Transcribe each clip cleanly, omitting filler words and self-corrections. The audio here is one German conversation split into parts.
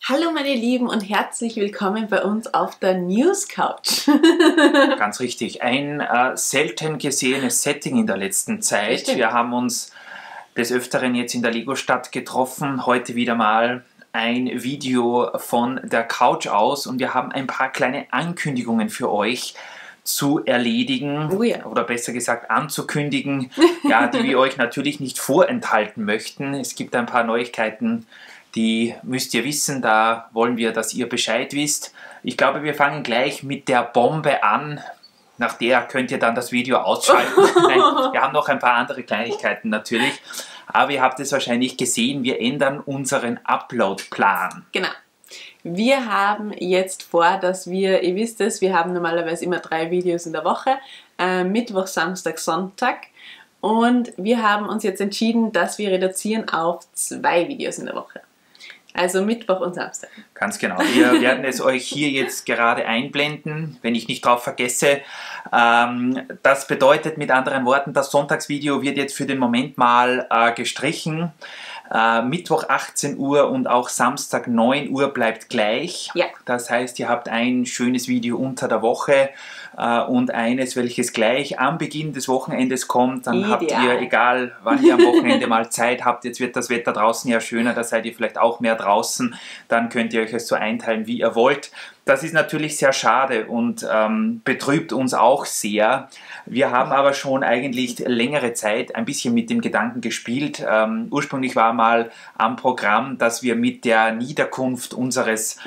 Hallo meine Lieben und herzlich willkommen bei uns auf der News Couch. Ganz richtig, ein selten gesehenes Setting in der letzten Zeit. Richtig. Wir haben uns des Öfteren jetzt in der Lego-Stadt getroffen, heute wieder mal ein Video von der Couch aus und wir haben ein paar kleine Ankündigungen für euch zu erledigen, Oh ja. oder besser gesagt anzukündigen, ja, die wir euch natürlich nicht vorenthalten möchten. Es gibt ein paar Neuigkeiten, die müsst ihr wissen, da wollen wir, dass ihr Bescheid wisst. Ich glaube, wir fangen gleich mit der Bombe an. Nach der könnt ihr dann das Video ausschalten. Nein, wir haben noch ein paar andere Kleinigkeiten natürlich. Aber ihr habt es wahrscheinlich gesehen, wir ändern unseren Upload-Plan. Genau. Wir haben jetzt vor, dass wir, ihr wisst es, wir haben normalerweise immer 3 Videos in der Woche. Mittwoch, Samstag, Sonntag. Und wir haben uns jetzt entschieden, dass wir reduzieren auf 2 Videos in der Woche. Also Mittwoch und Samstag. Ganz genau. Wir werden es euch hier jetzt gerade einblenden, wenn ich nicht drauf vergesse. Das bedeutet mit anderen Worten, das Sonntagsvideo wird jetzt für den Moment mal gestrichen. Mittwoch 18 Uhr und auch Samstag 9 Uhr bleibt gleich. Ja. Das heißt, ihr habt ein schönes Video unter der Woche und eines, welches gleich am Beginn des Wochenendes kommt. Dann habt ihr, egal wann ihr am Wochenende mal Zeit habt, jetzt wird das Wetter draußen ja schöner, da seid ihr vielleicht auch mehr draußen, dann könnt ihr euch es so einteilen, wie ihr wollt. Das ist natürlich sehr schade und betrübt uns auch sehr. Wir haben aber schon eigentlich längere Zeit ein bisschen mit dem Gedanken gespielt. Ursprünglich war mal am Programm, dass wir mit der Niederkunft unseres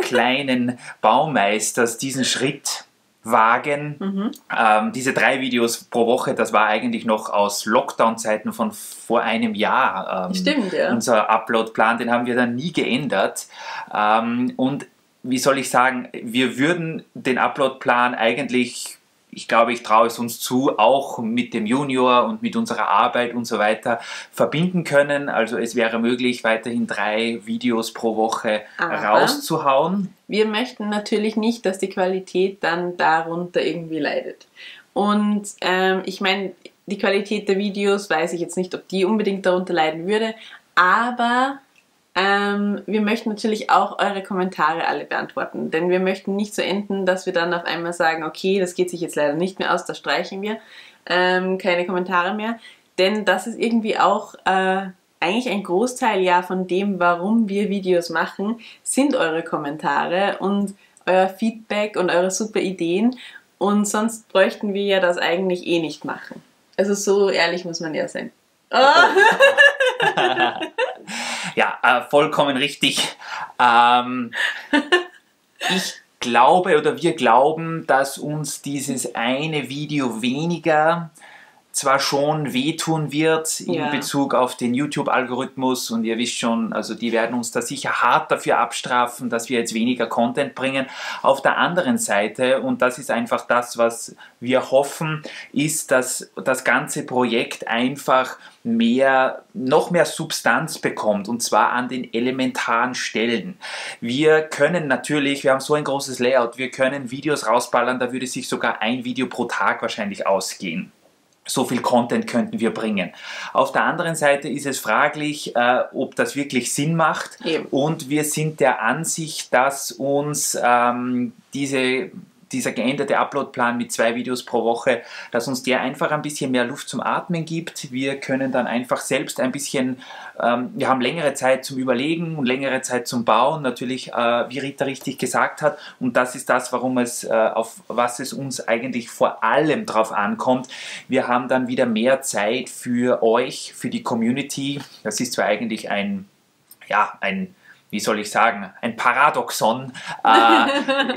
kleinen Baumeisters diesen Schritt wagen. Diese 3 Videos pro Woche, das war eigentlich noch aus Lockdown-Zeiten von vor einem Jahr. Stimmt, ja. Unser Upload-Plan, den haben wir dann nie geändert. Und wie soll ich sagen, wir würden den Upload-Plan eigentlich, ich glaube, ich traue es uns zu, auch mit dem Junior und mit unserer Arbeit und so weiter verbinden können. Also es wäre möglich, weiterhin 3 Videos pro Woche rauszuhauen. Wir möchten natürlich nicht, dass die Qualität dann darunter irgendwie leidet. Und ich meine, die Qualität der Videos, weiß ich jetzt nicht, ob die unbedingt darunter leiden würde, aber wir möchten natürlich auch eure Kommentare alle beantworten, denn wir möchten nicht so enden, dass wir dann auf einmal sagen, okay, das geht sich jetzt leider nicht mehr aus, da streichen wir keine Kommentare mehr, denn das ist irgendwie auch eigentlich ein Großteil ja von dem, warum wir Videos machen, sind eure Kommentare und euer Feedback und eure super Ideen und sonst bräuchten wir ja das eigentlich eh nicht machen. Also so ehrlich muss man ja sein. Oh. Ja, vollkommen richtig. Ich glaube oder wir glauben, dass uns dieses eine Video weniger zwar schon wehtun wird in Bezug auf den YouTube-Algorithmus und ihr wisst schon, also die werden uns da sicher hart dafür abstrafen, dass wir jetzt weniger Content bringen. Auf der anderen Seite, und das ist einfach das, was wir hoffen, ist, dass das ganze Projekt einfach noch mehr Substanz bekommt und zwar an den elementaren Stellen. Wir können natürlich, wir haben so ein großes Layout, wir können Videos rausballern, da würde sich sogar ein Video pro Tag wahrscheinlich ausgehen. So viel Content könnten wir bringen. Auf der anderen Seite ist es fraglich, ob das wirklich Sinn macht. Eben. Und wir sind der Ansicht, dass uns dieser geänderte Uploadplan mit 2 Videos pro Woche, dass uns der einfach ein bisschen mehr Luft zum Atmen gibt. Wir können dann einfach selbst ein bisschen, wir haben längere Zeit zum Überlegen und längere Zeit zum Bauen, natürlich, wie Rita richtig gesagt hat. Und das ist das, auf was es uns eigentlich vor allem drauf ankommt. Wir haben dann wieder mehr Zeit für euch, für die Community. Das ist zwar eigentlich wie soll ich sagen, ein Paradoxon.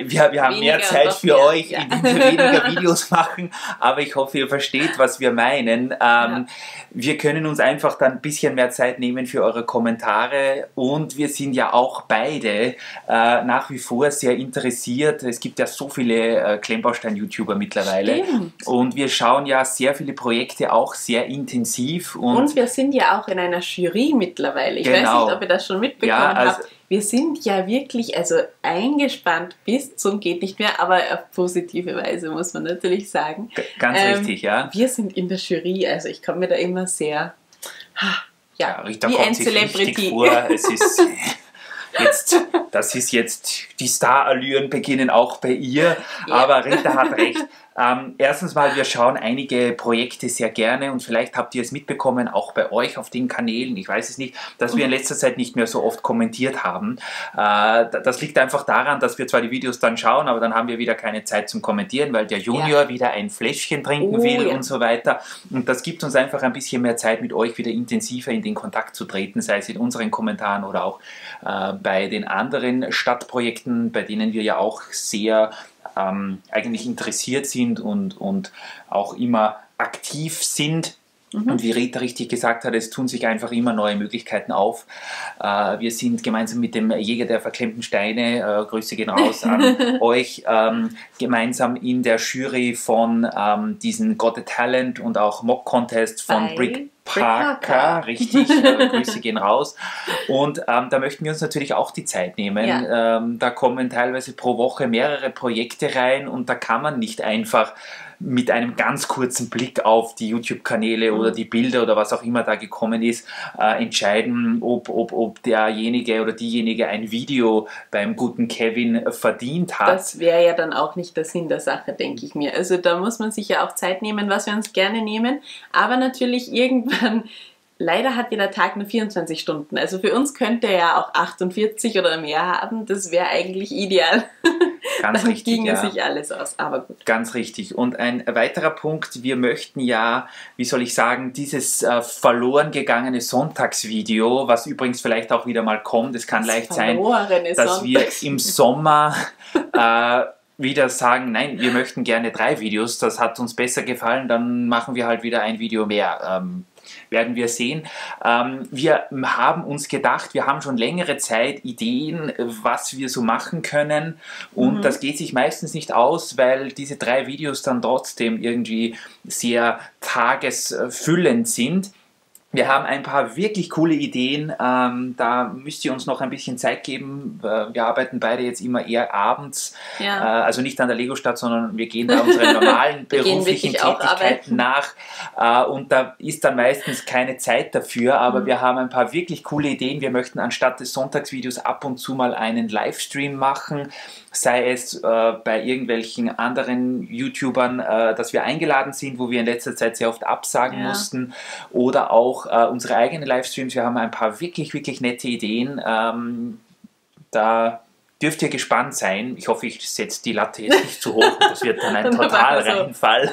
Wir haben mehr Zeit für euch, indem wir weniger Videos machen, aber ich hoffe, ihr versteht, was wir meinen. Wir können uns einfach dann ein bisschen mehr Zeit nehmen für eure Kommentare und wir sind ja auch beide nach wie vor sehr interessiert. Es gibt ja so viele Klemmbaustein-YouTuber mittlerweile. Stimmt. Und wir schauen ja sehr viele Projekte auch sehr intensiv. Und wir sind ja auch in einer Jury mittlerweile. Ich weiß nicht, ob ihr das schon mitbekommen habt. Wir sind ja wirklich eingespannt bis zum geht nicht mehr, aber auf positive Weise muss man natürlich sagen. Ganz richtig, ja. Wir sind in der Jury, also ich komme mir da immer sehr, Rita wie kommt ein sich Celebrity richtig vor. Es ist jetzt Das ist jetzt, die Starallüren beginnen auch bei ihr, aber Rita hat recht. Erstens mal, wir schauen einige Projekte sehr gerne und vielleicht habt ihr es mitbekommen, auch bei euch auf den Kanälen, ich weiß es nicht, dass wir in letzter Zeit nicht mehr so oft kommentiert haben. Das liegt einfach daran, dass wir zwar die Videos dann schauen, aber dann haben wir wieder keine Zeit zum Kommentieren, weil der Junior wieder ein Fläschchen trinken will und so weiter. Und das gibt uns einfach ein bisschen mehr Zeit, mit euch wieder intensiver in den Kontakt zu treten, sei es in unseren Kommentaren oder auch bei den anderen Stadtprojekten, bei denen wir ja auch sehr eigentlich interessiert sind und auch immer aktiv sind. Und wie Rita richtig gesagt hat, es tun sich einfach immer neue Möglichkeiten auf. Wir sind gemeinsam mit dem Jäger der verklemmten Steine, Grüße gehen raus an euch, gemeinsam in der Jury von diesen Got a Talent und auch Mock Contest von Brick Parker, richtig, Grüße gehen raus. Und da möchten wir uns natürlich auch die Zeit nehmen. Da kommen teilweise pro Woche mehrere Projekte rein und da kann man nicht einfach mit einem ganz kurzen Blick auf die YouTube-Kanäle oder die Bilder oder was auch immer da gekommen ist, entscheiden, ob derjenige oder diejenige ein Video beim guten Kevin verdient hat. Das wäre ja dann auch nicht der Sinn der Sache, denke ich mir. Also da muss man sich ja auch Zeit nehmen, was wir uns gerne nehmen, aber natürlich irgendwann. Leider hat jeder Tag nur 24 Stunden. Also für uns könnte er ja auch 48 oder mehr haben. Das wäre eigentlich ideal. Ganz Dann richtig, ginge sich alles aus, aber gut. Ganz richtig. Und ein weiterer Punkt, wir möchten ja, wie soll ich sagen, dieses verloren gegangene Sonntagsvideo, was übrigens vielleicht auch wieder mal kommt, es kann leicht sein, dass wir im Sommer wieder sagen, nein, wir möchten gerne 3 Videos, das hat uns besser gefallen, dann machen wir halt wieder ein Video mehr. Werden wir sehen. Wir haben uns gedacht, wir haben schon längere Zeit Ideen, was wir so machen können und das geht sich meistens nicht aus, weil diese 3 Videos dann trotzdem irgendwie sehr tagesfüllend sind. Wir haben ein paar wirklich coole Ideen, da müsst ihr uns noch ein bisschen Zeit geben. Wir arbeiten beide jetzt immer eher abends, also nicht an der Lego-Stadt, sondern wir gehen da unseren normalen beruflichen Tätigkeiten nach und da ist dann meistens keine Zeit dafür, aber wir haben ein paar wirklich coole Ideen. Wir möchten anstatt des Sonntagsvideos ab und zu mal einen Livestream machen, sei es bei irgendwelchen anderen YouTubern, dass wir eingeladen sind, wo wir in letzter Zeit sehr oft absagen mussten, oder auch unsere eigenen Livestreams. Wir haben ein paar wirklich, wirklich nette Ideen. Da dürft ihr gespannt sein. Ich hoffe, ich setze die Latte jetzt nicht zu hoch. Das wird dann ein Totalreinfall.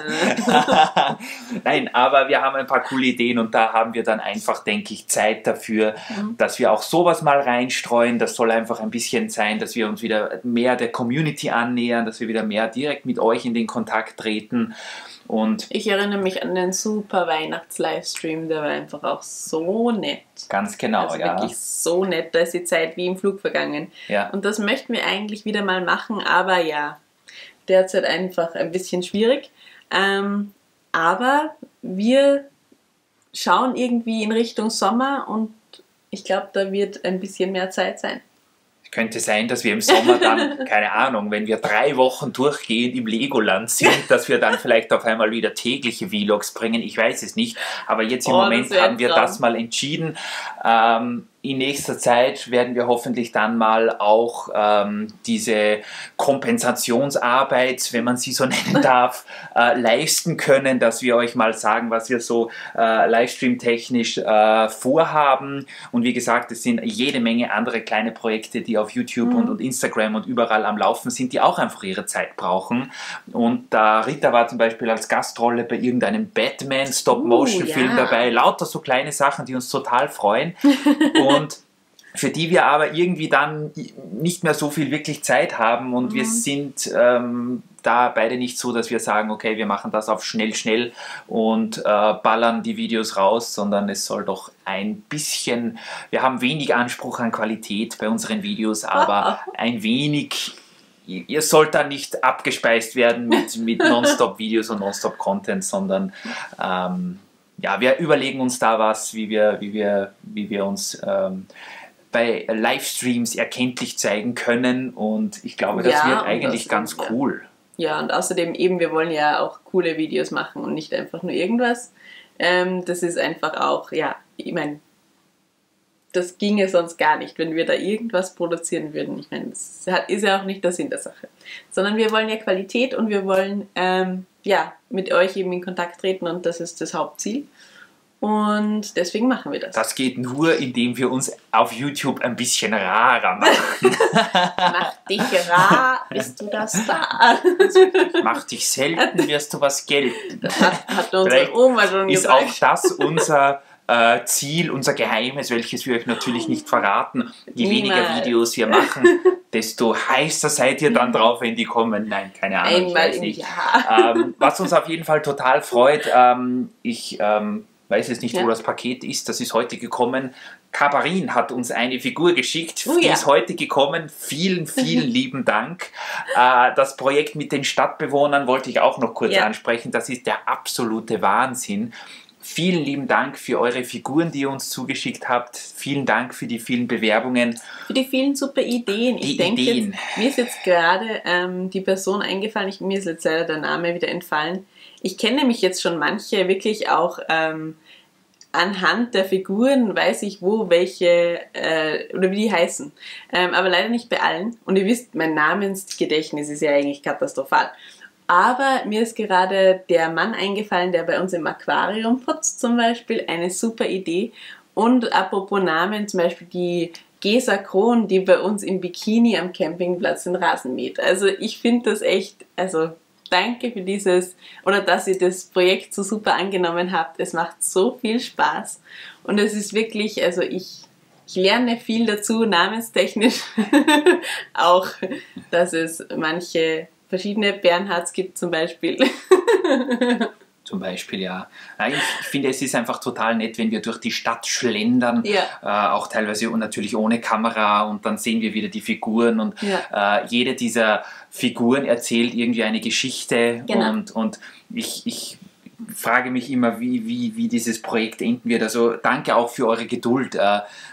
Nein, aber wir haben ein paar coole Ideen und da haben wir dann einfach, denke ich, Zeit dafür, dass wir auch sowas mal reinstreuen. Das soll einfach ein bisschen sein, dass wir uns wieder mehr der Community annähern, dass wir wieder mehr direkt mit euch in den Kontakt treten. Und ich erinnere mich an den super Weihnachts-Livestream, der war einfach auch so nett. Ganz genau, also wirklich so nett, da ist die Zeit wie im Flug vergangen. Ja. Und das möchten wir eigentlich wieder mal machen, aber ja, derzeit einfach ein bisschen schwierig. Aber wir schauen irgendwie in Richtung Sommer und ich glaube, da wird ein bisschen mehr Zeit sein. Könnte sein, dass wir im Sommer dann, keine Ahnung, wenn wir 3 Wochen durchgehend im Legoland sind, dass wir dann vielleicht auf einmal wieder tägliche Vlogs bringen. Ich weiß es nicht. Aber jetzt im Moment haben wir das mal entschieden. In nächster Zeit werden wir hoffentlich dann mal auch diese Kompensationsarbeit, wenn man sie so nennen darf, leisten können, dass wir euch mal sagen, was wir so Livestream-technisch vorhaben. Und wie gesagt, es sind jede Menge andere kleine Projekte, die auf YouTube und Instagram und überall am Laufen sind, die auch einfach ihre Zeit brauchen. Und Rita war zum Beispiel als Gastrolle bei irgendeinem Batman-Stop-Motion-Film dabei. Lauter so kleine Sachen, die uns total freuen. Und für die wir aber irgendwie dann nicht mehr so viel wirklich Zeit haben und wir sind da beide nicht so, dass wir sagen, okay, wir machen das auf schnell und ballern die Videos raus, sondern es soll doch ein bisschen, wir haben wenig Anspruch an Qualität bei unseren Videos, aber ein wenig, ihr sollt da nicht abgespeist werden mit Nonstop-Videos und Nonstop-Content, sondern ja, wir überlegen uns da was, wie wir uns bei Livestreams erkenntlich zeigen können und ich glaube, das wird eigentlich ganz cool. Ja, und außerdem eben, wir wollen ja auch coole Videos machen und nicht einfach nur irgendwas. Das ist einfach auch, ja, ich meine, das ginge sonst gar nicht, wenn wir da irgendwas produzieren würden. Ich meine, das ist ja auch nicht der Sinn der Sache. Sondern wir wollen ja Qualität und wir wollen mit euch eben in Kontakt treten und das ist das Hauptziel. Und deswegen machen wir das. Das geht nur, indem wir uns auf YouTube ein bisschen rarer machen. Mach dich rar, bist du das da? Mach dich selten, wirst du was gelten. Das hat unsere Oma schon ist gesagt. Auch das unser Ziel, unser Geheimnis, welches wir euch natürlich nicht verraten. Je weniger Videos wir machen, desto heißer seid ihr dann drauf, wenn die kommen. Nein, keine Ahnung, Einmal ich weiß nicht. Jahr. Was uns auf jeden Fall total freut, ich weiß jetzt nicht, wo das Paket ist, das ist heute gekommen. Kabarin hat uns eine Figur geschickt, die ist heute gekommen. Vielen, vielen lieben Dank. Das Projekt mit den Stadtbewohnern wollte ich auch noch kurz ansprechen. Das ist der absolute Wahnsinn. Vielen lieben Dank für eure Figuren, die ihr uns zugeschickt habt. Vielen Dank für die vielen Bewerbungen. Für die vielen super Ideen. Ich denke jetzt, mir ist jetzt gerade die Person eingefallen, mir ist jetzt leider der Name wieder entfallen. Ich kenne nämlich jetzt schon manche wirklich auch anhand der Figuren, weiß ich wo, welche oder wie die heißen. Aber leider nicht bei allen. Und ihr wisst, mein Namensgedächtnis ist ja eigentlich katastrophal. Aber mir ist gerade der Mann eingefallen, der bei uns im Aquarium putzt zum Beispiel. Eine super Idee. Und apropos Namen, zum Beispiel die Gesa Krohn, die bei uns im Bikini am Campingplatz den Rasen mäht. Also ich finde das echt, danke für dass ihr das Projekt so super angenommen habt. Es macht so viel Spaß. Und es ist wirklich, ich lerne viel dazu, namenstechnisch. Auch, dass es manche verschiedene Bernhards gibt zum Beispiel. Zum Beispiel, ja. Ich finde, es ist einfach total nett, wenn wir durch die Stadt schlendern, auch teilweise und natürlich ohne Kamera und dann sehen wir wieder die Figuren und jede dieser Figuren erzählt irgendwie eine Geschichte und ich frage mich immer, wie dieses Projekt enden wird. Also danke auch für eure Geduld.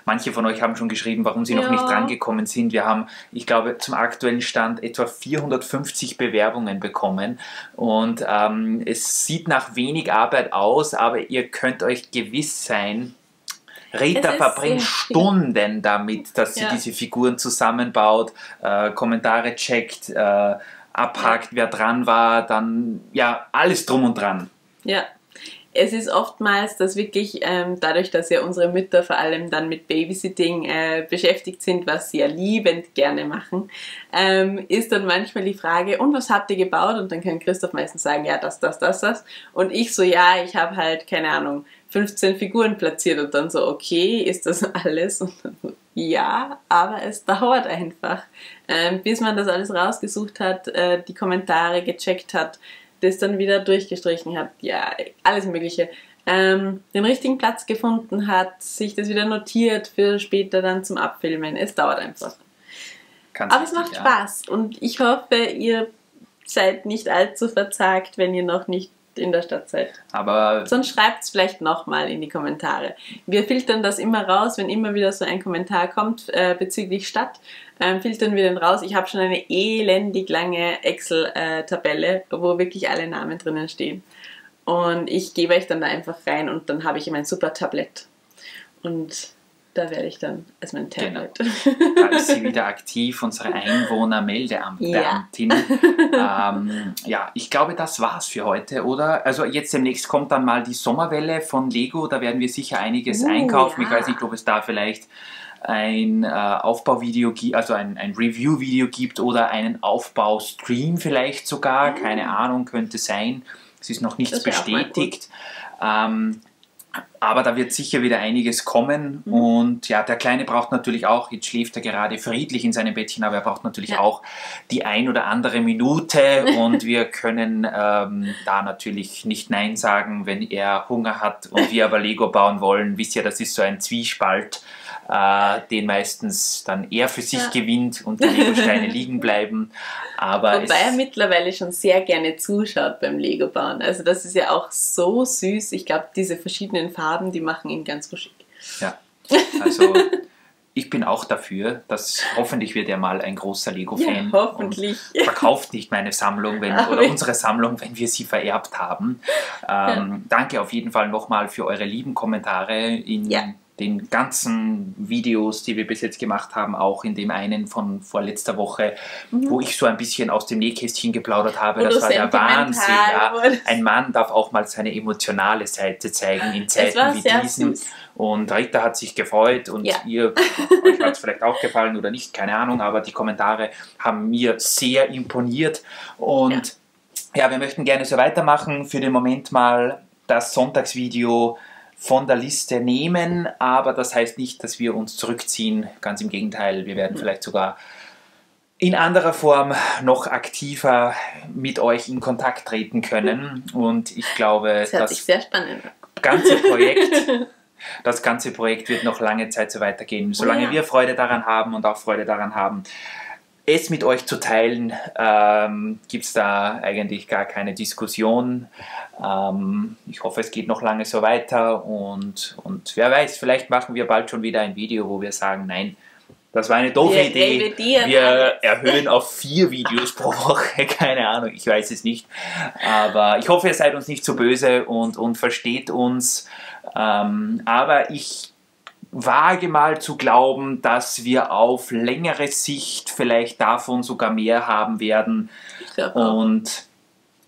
Manche von euch haben schon geschrieben, warum sie noch nicht drangekommen sind. Wir haben, ich glaube, zum aktuellen Stand etwa 450 Bewerbungen bekommen und es sieht nach wenig Arbeit aus, aber ihr könnt euch gewiss sein, Rita verbringt Stunden damit, dass sie diese Figuren zusammenbaut, Kommentare checkt, abhakt, wer dran war, dann alles drum und dran. Ja, es ist oftmals, dass wirklich dadurch, dass ja unsere Mütter vor allem dann mit Babysitting beschäftigt sind, was sie ja liebend gerne machen, ist dann manchmal die Frage, und was habt ihr gebaut? Und dann kann Christoph meistens sagen, ja, das. Und ich so, ja, ich habe halt, keine Ahnung, 15 Figuren platziert und dann so, okay, ist das alles? Und dann so, ja, aber es dauert einfach, bis man das alles rausgesucht hat, die Kommentare gecheckt hat, das dann wieder durchgestrichen hat, alles Mögliche, den richtigen Platz gefunden hat, sich das wieder notiert für später dann zum Abfilmen. Es dauert einfach. Aber es macht Spaß und ich hoffe, ihr seid nicht allzu verzagt, wenn ihr noch nicht in der Stadt seid. Aber sonst schreibt es vielleicht nochmal in die Kommentare. Wir filtern das immer raus, wenn immer wieder so ein Kommentar kommt bezüglich Stadt, filtern wir den raus. Ich habe schon eine elendig lange Excel-Tabelle, wo wirklich alle Namen drinnen stehen. Und ich gebe euch dann da einfach rein und dann habe ich mein super Tablett. Und da werde ich dann als mein Tablet. Genau. Da ist sie wieder aktiv, unsere Einwohnermeldeamtbeamtin. Ich glaube, das war's für heute, oder? Also jetzt demnächst kommt dann mal die Sommerwelle von Lego, da werden wir sicher einiges einkaufen. Ich weiß nicht, ob es da vielleicht ein Aufbauvideo gibt, also ein Review-Video gibt oder einen Aufbaustream vielleicht sogar, keine Ahnung, könnte sein. Es ist noch nichts bestätigt. Aber da wird sicher wieder einiges kommen und der Kleine braucht natürlich auch, jetzt schläft er gerade friedlich in seinem Bettchen, aber er braucht natürlich auch die ein oder andere Minute und wir können da natürlich nicht Nein sagen, wenn er Hunger hat und wir aber Lego bauen wollen. Wisst ihr, das ist so ein Zwiespalt, den meistens dann er für sich gewinnt und die Lego-Steine liegen bleiben. Aber wobei er mittlerweile schon sehr gerne zuschaut beim Lego-Bauen. Also das ist ja auch so süß. Ich glaube, diese verschiedenen Farben, die machen ihn ganz ruhig. Ja, also ich bin auch dafür, dass hoffentlich wird er mal ein großer Lego-Fan. Ja, hoffentlich. Und verkauft nicht meine Sammlung oder unsere Sammlung, wenn wir sie vererbt haben. Danke auf jeden Fall nochmal für eure lieben Kommentare in den ganzen Videos, die wir bis jetzt gemacht haben, auch in dem einen von vorletzter Woche, wo ich so ein bisschen aus dem Nähkästchen geplaudert habe. Das war der Wahnsinn. Ja. Ein Mann darf auch mal seine emotionale Seite zeigen in Zeiten wie diesen. Süß. Und Rita hat sich gefreut und euch hat es vielleicht auch gefallen oder nicht, keine Ahnung, aber die Kommentare haben mir sehr imponiert. Und ja, wir möchten gerne so weitermachen. Für den Moment mal das Sonntagsvideo von der Liste nehmen, aber das heißt nicht, dass wir uns zurückziehen. Ganz im Gegenteil, wir werden vielleicht sogar in anderer Form noch aktiver mit euch in Kontakt treten können. Und ich glaube, das hört sich sehr spannend an. Das ganze Projekt wird noch lange Zeit so weitergehen. Solange wir Freude daran haben und auch Freude daran haben, es mit euch zu teilen, gibt es da eigentlich gar keine Diskussion. Ich hoffe, es geht noch lange so weiter und wer weiß, vielleicht machen wir bald schon wieder ein Video, wo wir sagen, nein, das war eine doofe Idee. Wir erhöhen auf 4 Videos pro Woche, keine Ahnung, ich weiß es nicht. Aber ich hoffe, ihr seid uns nicht so böse und versteht uns. Aber ich wage mal zu glauben, dass wir auf längere Sicht vielleicht davon sogar mehr haben werden. Ich glaube auch. Und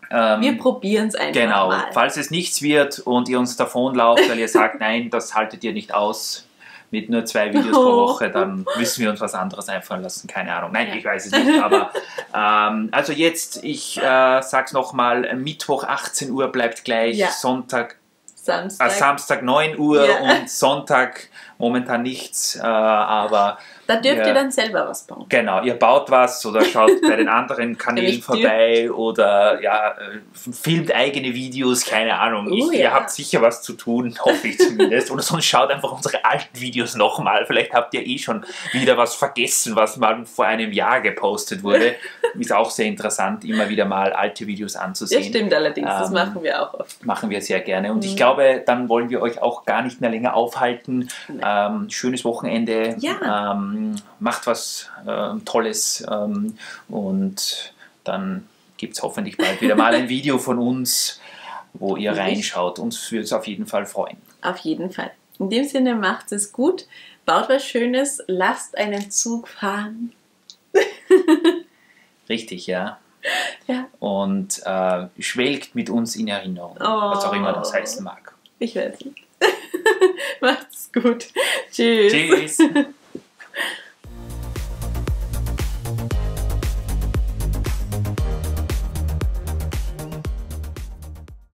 wir probieren es einfach mal. Genau, falls es nichts wird und ihr uns davonlauft, weil ihr sagt, nein, das haltet ihr nicht aus mit nur 2 Videos pro Woche, dann müssen wir uns was anderes einfallen lassen. Keine Ahnung. Nein, ich weiß es nicht. Aber also jetzt, ich sag's nochmal, Mittwoch 18 Uhr bleibt gleich, Samstag 9 Uhr und Sonntag momentan nichts, aber da dürft ihr dann selber was bauen. Genau, ihr baut was oder schaut bei den anderen Kanälen vorbei oder filmt eigene Videos, keine Ahnung. Ihr habt sicher was zu tun, hoffe ich zumindest. Oder sonst schaut einfach unsere alten Videos nochmal. Vielleicht habt ihr schon wieder was vergessen, was mal vor einem Jahr gepostet wurde. Ist auch sehr interessant, immer wieder mal alte Videos anzusehen. Das stimmt allerdings, das machen wir auch oft. Machen wir sehr gerne. Und ich glaube, dann wollen wir euch auch gar nicht mehr länger aufhalten. Schönes Wochenende. Ja. Macht was Tolles und dann gibt es hoffentlich bald wieder mal ein Video von uns, wo ihr reinschaut. Uns würde es auf jeden Fall freuen. Auf jeden Fall. In dem Sinne, macht es gut, baut was Schönes, lasst einen Zug fahren. Richtig, ja. Ja. Und schwelgt mit uns in Erinnerung, was auch immer das heißen mag. Ich weiß nicht. Macht's gut. Tschüss. Tschüss.